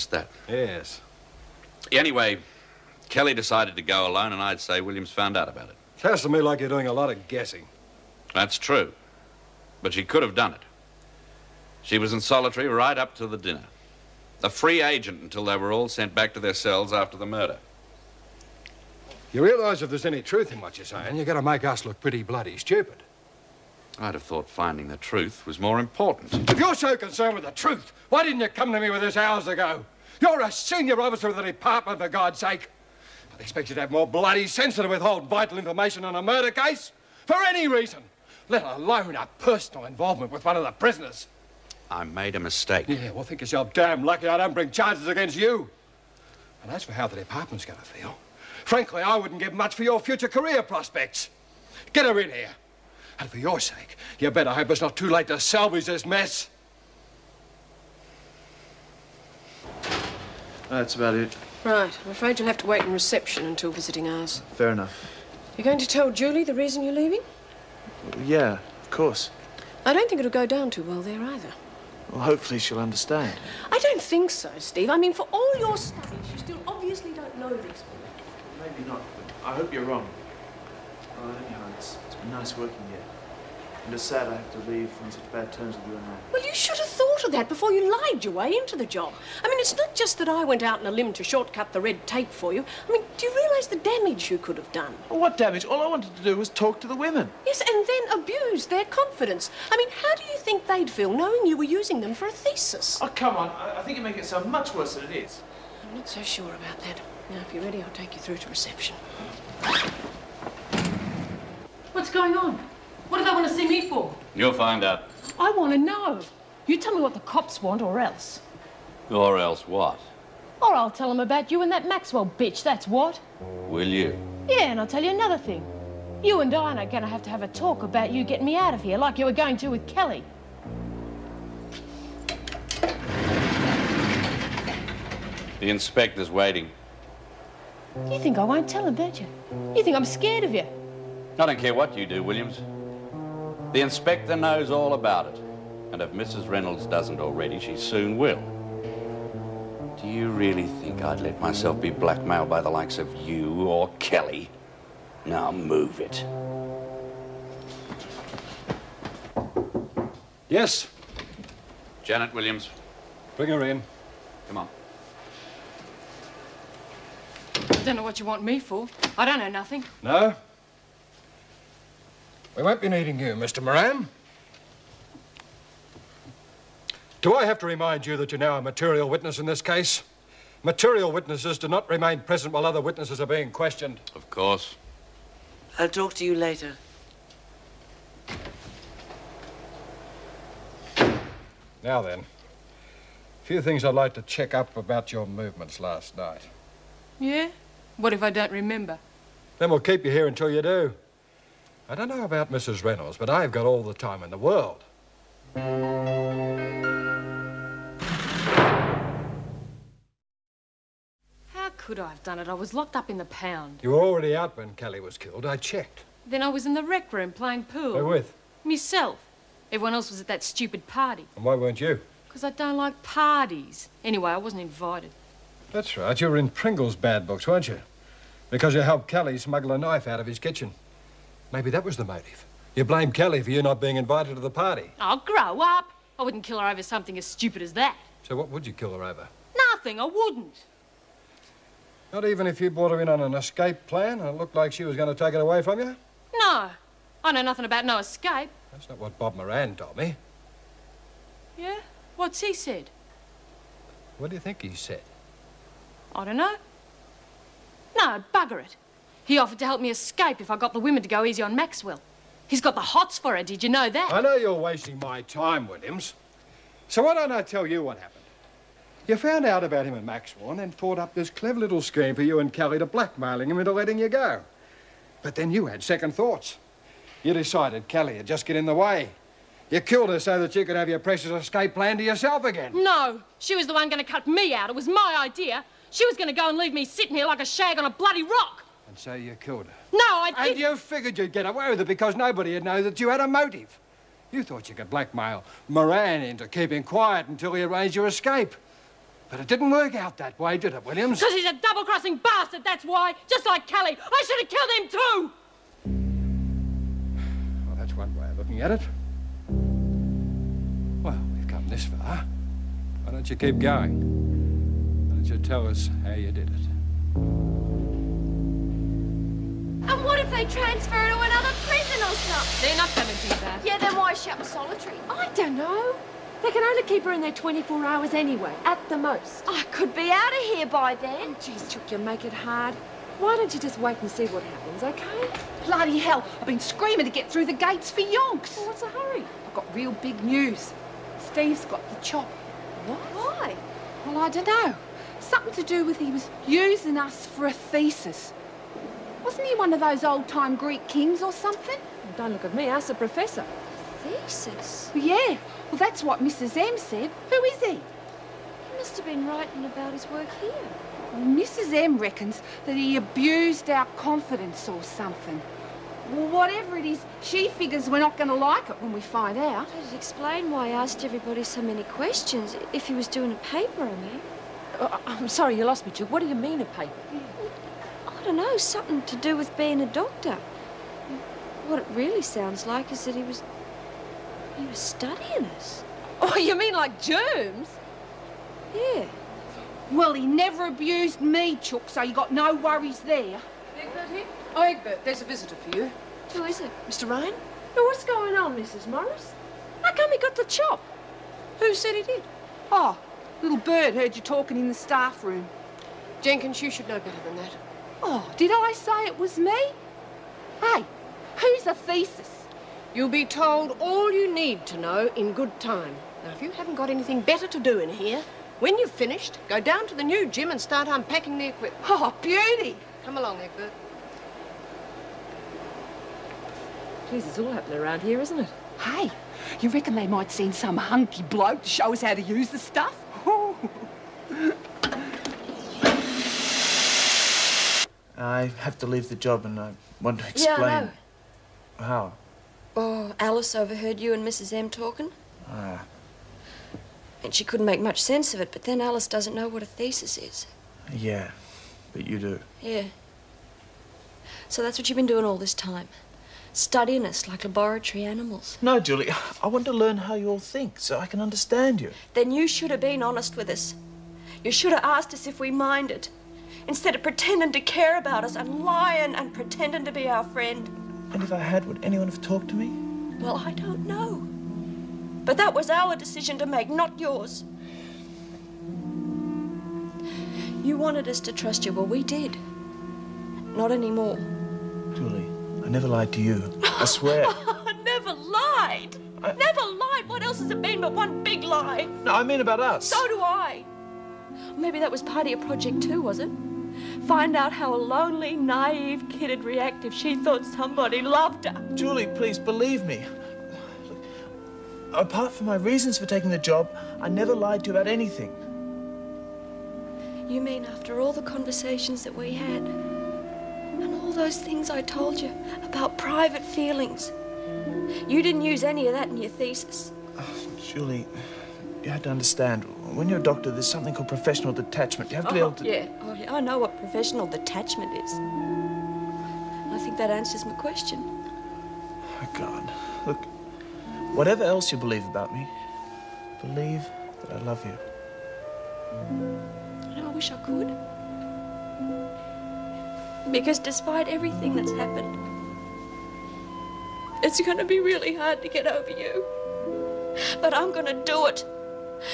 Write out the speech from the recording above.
that. Yes. Anyway, Kelly decided to go alone, and I'd say Williams found out about it. Sounds to me like you're doing a lot of guessing. That's true. But she could have done it. She was in solitary right up to the dinner. A free agent until they were all sent back to their cells after the murder. You realise if there's any truth in what you're saying, you're going to make us look pretty bloody stupid. I'd have thought finding the truth was more important. If you're so concerned with the truth, why didn't you come to me with this hours ago? You're a senior officer of the department, for God's sake. I'd expect you to have more bloody sense than to withhold vital information on a murder case. For any reason. Let alone a personal involvement with one of the prisoners. I made a mistake. Yeah, well, think yourself damn lucky I don't bring charges against you. And as for how the department's going to feel, frankly, I wouldn't give much for your future career prospects. Get her in here. And for your sake, you better hope it's not too late to salvage this mess. That's about it. Right. I'm afraid you'll have to wait in reception until visiting hours. Fair enough. You're going to tell Julie the reason you're leaving? Yeah, of course. I don't think it'll go down too well there either. Well, hopefully she'll understand. I don't think so, Steve. I mean, for all your studies, you still obviously don't know these women. Maybe not, but I hope you're wrong. Well, anyhow, it's been nice working here. And it's sad I have to leave on such bad terms with you and Anne. Well, you should have thought of that before you lied your way into the job. I mean, it's not just that I went out on a limb to shortcut the red tape for you. I mean, do you realise the damage you could have done? Well, what damage? All I wanted to do was talk to the women. Yes, and then abuse their confidence. I mean, how do you think they'd feel knowing you were using them for a thesis? Oh, come on. I think you make it sound much worse than it is. I'm not so sure about that. Now, if you're ready, I'll take you through to reception. What's going on? What do they want to see me for? You'll find out. I want to know. You tell me what the cops want or else. Or else what? Or I'll tell them about you and that Maxwell bitch, that's what. Will you? Yeah, and I'll tell you another thing. You and Diana are going to have a talk about you getting me out of here like you were going to with Kelly. The inspector's waiting. You think I won't tell him, don't you? You think I'm scared of you? I don't care what you do, Williams. The inspector knows all about it. And if Mrs. Reynolds doesn't already, she soon will. Do you really think I'd let myself be blackmailed by the likes of you or Kelly? Now move it. Yes? Janet Williams. Bring her in. Come on. I don't know what you want me for. I don't know nothing. No? We won't be needing you, Mr. Moran. Do I have to remind you that you're now a material witness in this case? Material witnesses do not remain present while other witnesses are being questioned. Of course. I'll talk to you later. Now then, a few things I'd like to check up about your movements last night. Yeah? What if I don't remember? Then we'll keep you here until you do. I don't know about Mrs. Reynolds, but I've got all the time in the world. How could I have done it? I was locked up in the pound. You were already out when Kelly was killed. I checked. Then I was in the rec room playing pool. Who with? Myself. Everyone else was at that stupid party. And why weren't you? Because I don't like parties. Anyway, I wasn't invited. That's right. You were in Pringle's bad books, weren't you? Because you helped Kelly smuggle a knife out of his kitchen. Maybe that was the motive. You blamed Kelly for you not being invited to the party. Oh, grow up. I wouldn't kill her over something as stupid as that. So what would you kill her over? Nothing, I wouldn't. Not even if you brought her in on an escape plan and it looked like she was going to take it away from you? No. I know nothing about no escape. That's not what Bob Moran told me. Yeah? What's he said? What do you think he said? I don't know. No, bugger it. He offered to help me escape if I got the women to go easy on Maxwell. He's got the hots for it, did you know that? I know you're wasting my time, Williams. So why don't I tell you what happened? You found out about him and Maxwell and then thought up this clever little scheme for you and Kelly to blackmailing him into letting you go. But then you had second thoughts. You decided Kelly would just get in the way. You killed her so that you could have your precious escape plan to yourself again. No, she was the one going to cut me out. It was my idea. She was going to go and leave me sitting here like a shag on a bloody rock. And so you killed her. No, I didn't. And you figured you'd get away with it because nobody would know that you had a motive. You thought you could blackmail Moran into keeping quiet until he arranged your escape. But it didn't work out that way, did it, Williams? Because he's a double-crossing bastard, that's why. Just like Kelly. I should have killed him too! Well, that's one way of looking at it. Well, we've come this far. Why don't you keep going? Why don't you tell us how you did it? And what if they transfer her to another prison or something? They're not going to do that. Yeah, then why shut solitary? I don't know. They can only keep her in there 24 hours anyway, at the most. I could be out of here by then. Oh, geez, Chook, you make it hard. Why don't you just wait and see what happens, OK? Bloody hell, I've been screaming to get through the gates for yonks. Well, what's the hurry? I've got real big news. Steve's got the chop. What? Why? Well, I don't know. Something to do with he was using us for a thesis. Wasn't he one of those old-time Greek kings or something? Well, don't look at me, ask the professor. Thesis? Well, yeah. Well, that's what Mrs. M said. Who is he? He must have been writing about his work here. Well, Mrs. M reckons that he abused our confidence or something. Well, whatever it is, she figures we're not going to like it when we find out. That'd explain why I asked everybody so many questions. If he was doing a paper, I mean. I'm sorry, you lost me, Chook. What do you mean, a paper? I don't know, something to do with being a doctor. What it really sounds like is that he was studying us. Oh, you mean like germs? Yeah. Well, he never abused me, Chook, so you got no worries there. Egbert here? Oh, Egbert, there's a visitor for you. Who is it? Mr. Ryan? Now, what's going on, Mrs. Morris? How come he got the chop? Who said he did? Oh, little bird heard you talking in the staff room. Jenkins, you should know better than that. Oh, did I say it was me? Hey, who's a thesis? You'll be told all you need to know in good time. Now, if you haven't got anything better to do in here, when you've finished, go down to the new gym and start unpacking the equipment. Oh, beauty. Come along, Egbert. Geez, it's all happening around here, isn't it? Hey, you reckon they might send some hunky bloke to show us how to use the stuff? I have to leave the job and I want to explain. Yeah, I know. How? Oh, Alice overheard you and Mrs. M talking. Ah. And she couldn't make much sense of it, but then Alice doesn't know what a thesis is. Yeah, but you do. Yeah. So that's what you've been doing all this time. Studying us like laboratory animals. No, Julie, I want to learn how you all think so I can understand you. Then you should have been honest with us. You should have asked us if we minded, instead of pretending to care about us and lying and pretending to be our friend. And if I had, would anyone have talked to me? Well, I don't know. But that was our decision to make, not yours. You wanted us to trust you. Well, we did. Not anymore. Julie, I never lied to you. I swear. I never lied. Never lied. What else has it been but one big lie? No, I mean about us. So do I. Maybe that was part of your project too, was it? Find out how a lonely, naive kid would react if she thought somebody loved her. Julie, please believe me. Look, apart from my reasons for taking the job, I never lied to you about anything. You mean after all the conversations that we had, and all those things I told you about private feelings, you didn't use any of that in your thesis? Julie, you have to understand, when you're a doctor, there's something called professional detachment. You have to be able to... Yeah, I know what professional detachment is. I think that answers my question. Oh, God. Look, whatever else you believe about me, believe that I love you. I wish I could. Because despite everything that's happened, it's going to be really hard to get over you. But I'm going to do it.